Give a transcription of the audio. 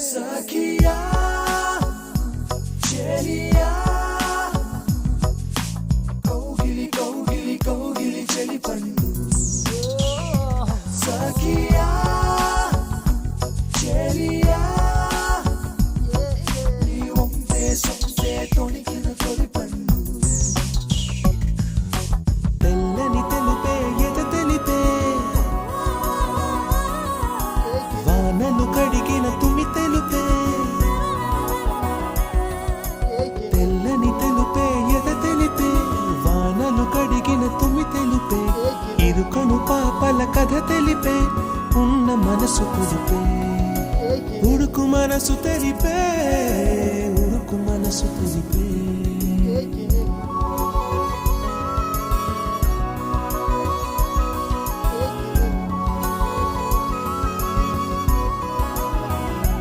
సఖియా చెలియా కౌగిలి కౌగిలి కౌగిలి చెలి పండు సఖియా చెలియా నీ వంపే సొంపే తొణికిన తొలి పండు తెల్లని తెలుపే ఎద తెలిపే వానలు కడిగిన తుమి తెలుపే తెల్లని తెలుపే ఎద తెలిపే వానలు కడిగిన తుమి తెలుపే ఇరుకను పాపల కథ తెలిపే ఉన్న మనసు కుదిపే ఉడుకు మనసు తెలిపే ఉడుకు మనసు తెలిపే